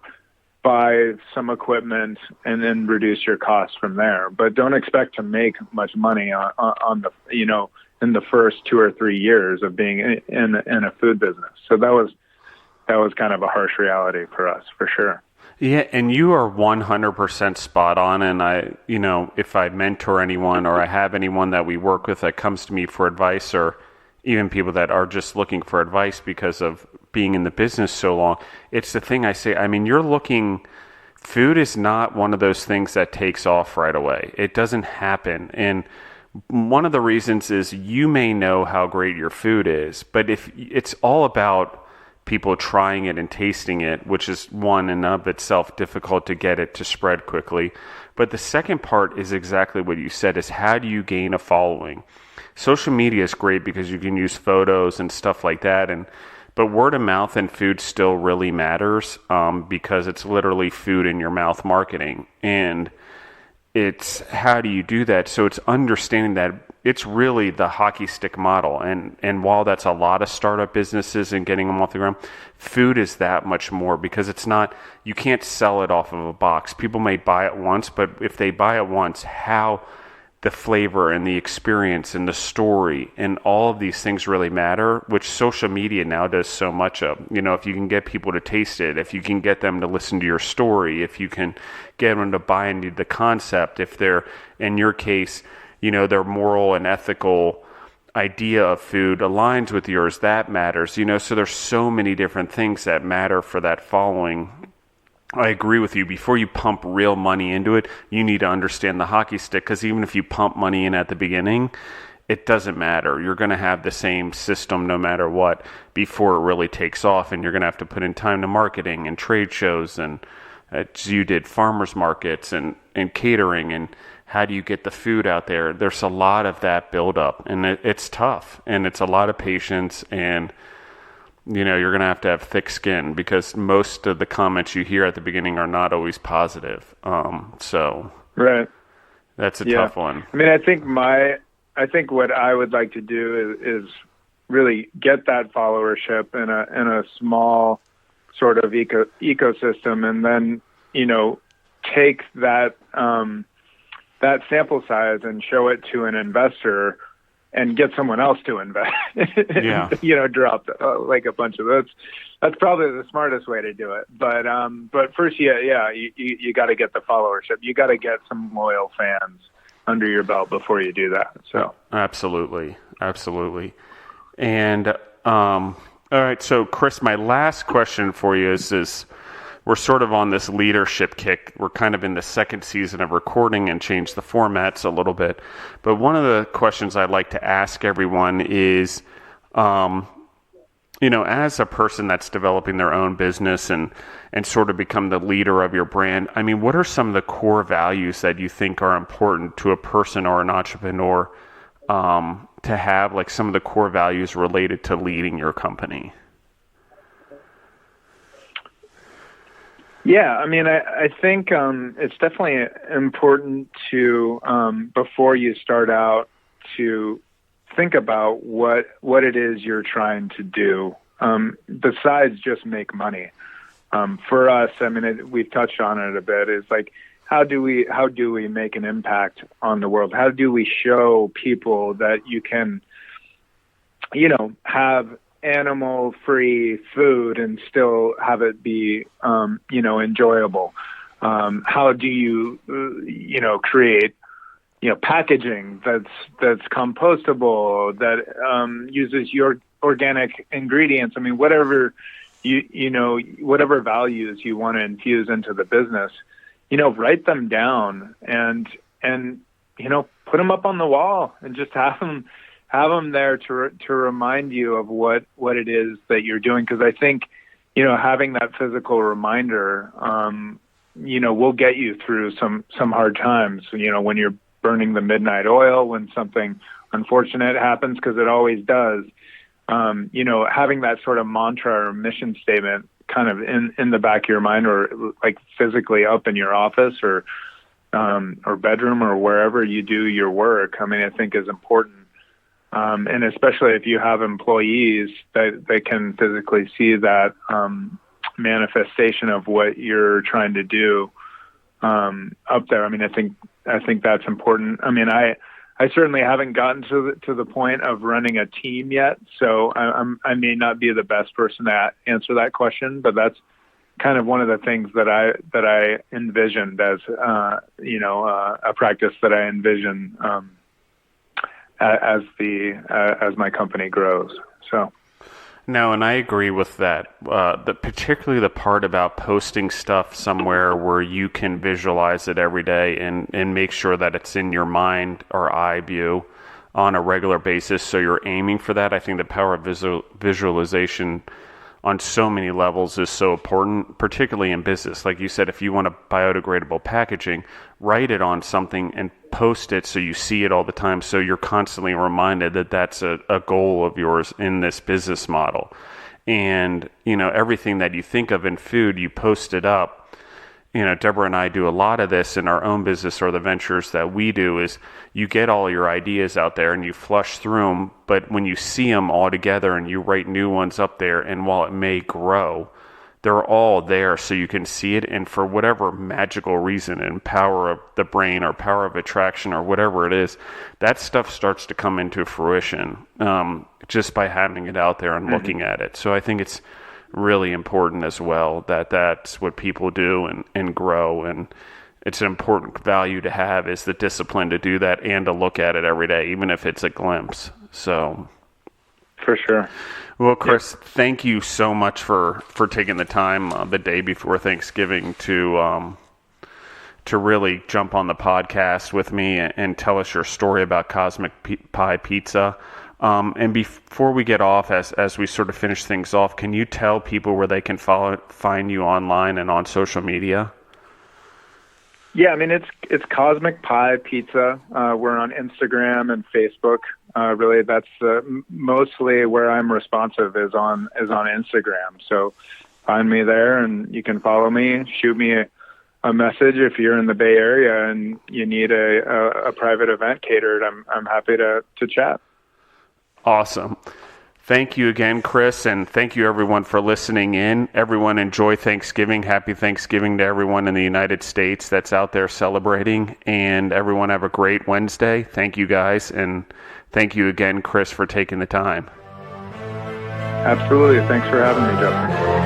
buy some equipment, and then reduce your costs from there. But don't expect to make much money on the in the first 2 or 3 years of being in a food business. So that was kind of a harsh reality for us, for sure. Yeah, and you are 100% spot on. And if I mentor anyone or I have anyone that we work with that comes to me for advice, or even people that are just looking for advice because of being in the business so long, it's the thing I say. Food is not one of those things that takes off right away. It doesn't happen. And one of the reasons is you may know how great your food is, but if it's all about people trying it and tasting it, which is one in of itself difficult to get it to spread quickly. But the second part is exactly what you said, is how do you gain a following? Social media is great because you can use photos and stuff like that, but word of mouth and food still really matters, because it's literally food in your mouth marketing. And it's how do you do that? So it's understanding that it's really the hockey stick model. And while that's a lot of startup businesses and getting them off the ground, food is that much more, because it's not, you can't sell it off of a box. People may buy it once, but if they buy it once, how the flavor and the experience and the story and all of these things really matter, which social media now does so much of. If you can get people to taste it, if you can get them to listen to your story, if you can get them to buy into the concept, if they're, in your case, their moral and ethical idea of food aligns with yours, that matters. So there's so many different things that matter for that following. I agree with you. Before you pump real money into it, you need to understand the hockey stick, because even if you pump money in at the beginning, it doesn't matter. You're going to have the same system no matter what before it really takes off, and you're going to have to put in time to marketing and trade shows, and as you did, farmers markets and catering, and how do you get the food out there? There's a lot of that buildup, and it's tough, and it's a lot of patience, and you're going to have thick skin, because most of the comments you hear at the beginning are not always positive. So right. That's a tough one. I mean, I think what I would like to do is really get that followership in a small sort of ecosystem, and then, take that sample size and show it to an investor and get someone else to invest, drop like a bunch of those. That's probably the smartest way to do it. But first, you got to get the followership. You got to get some loyal fans under your belt before you do that. So absolutely. And all right, so Chris, my last question for you is we're sort of on this leadership kick. We're kind of in the second season of recording and changed the formats a little bit. But one of the questions I'd like to ask everyone is, as a person that's developing their own business and sort of become the leader of your brand, I mean, what are some of the core values that you think are important to a person or an entrepreneur to have, like some of the core values related to leading your company? Yeah, I mean, I think it's definitely important to, before you start out, to think about what it is you're trying to do, besides just make money. For us, I mean, we've touched on it a bit. It's like, how do we make an impact on the world? How do we show people that you can, have animal-free food and still have it be, enjoyable? How do you, create, packaging that's compostable, that uses your organic ingredients? I mean, whatever whatever values you want to infuse into the business, write them down and put them up on the wall and just have them there to remind you of what it is that you're doing. Because I think, having that physical reminder, will get you through some hard times, when you're burning the midnight oil, when something unfortunate happens, because it always does. Having that sort of mantra or mission statement kind of in the back of your mind, or like physically up in your office or bedroom or wherever you do your work, I mean, I think is important. And especially if you have employees that they can physically see that manifestation of what you're trying to do up there. I mean, I think that's important. I mean, I certainly haven't gotten to the point of running a team yet, so I may not be the best person to answer that question, but that's kind of one of the things that I envisioned as a practice that I envision as my company grows. So. No, and I agree with that. Particularly the part about posting stuff somewhere where you can visualize it every day and make sure that it's in your mind or eye view on a regular basis. So you're aiming for that. I think the power of visualization on so many levels is so important, particularly in business. Like you said, if you want a biodegradable packaging, write it on something and post it so you see it all the time, so you're constantly reminded that that's a goal of yours in this business model. And, everything that you think of in food, you post it up. Deborah and I do a lot of this in our own business, or the ventures that we do, is you get all your ideas out there and you flush through them, but when you see them all together and you write new ones up there, and while it may grow, they're all there so you can see it. And for whatever magical reason and power of the brain or power of attraction or whatever it is, that stuff starts to come into fruition just by having it out there and looking at it. So I think it's really important as well that that's what people do and grow, and it's an important value to have, is the discipline to do that and to look at it every day, even if it's a glimpse. So for sure. Well, Chris, thank you so much for taking the time the day before Thanksgiving to really jump on the podcast with me and tell us your story about Cosmic Pie Pizza. And before we get off, as we sort of finish things off, can you tell people where they can find you online and on social media? Yeah, I mean, it's Cosmic Pie Pizza. We're on Instagram and Facebook. Really, that's mostly where I'm responsive is on Instagram. So find me there, and you can follow me. Shoot me a message if you're in the Bay Area and you need a private event catered. I'm happy to chat. Awesome. Thank you again, Chris, and thank you everyone for listening in. Everyone enjoy Thanksgiving. Happy Thanksgiving to everyone in the United States that's out there celebrating, and everyone have a great Wednesday. Thank you guys, and thank you again, Chris, for taking the time. Absolutely. Thanks for having me, Justin.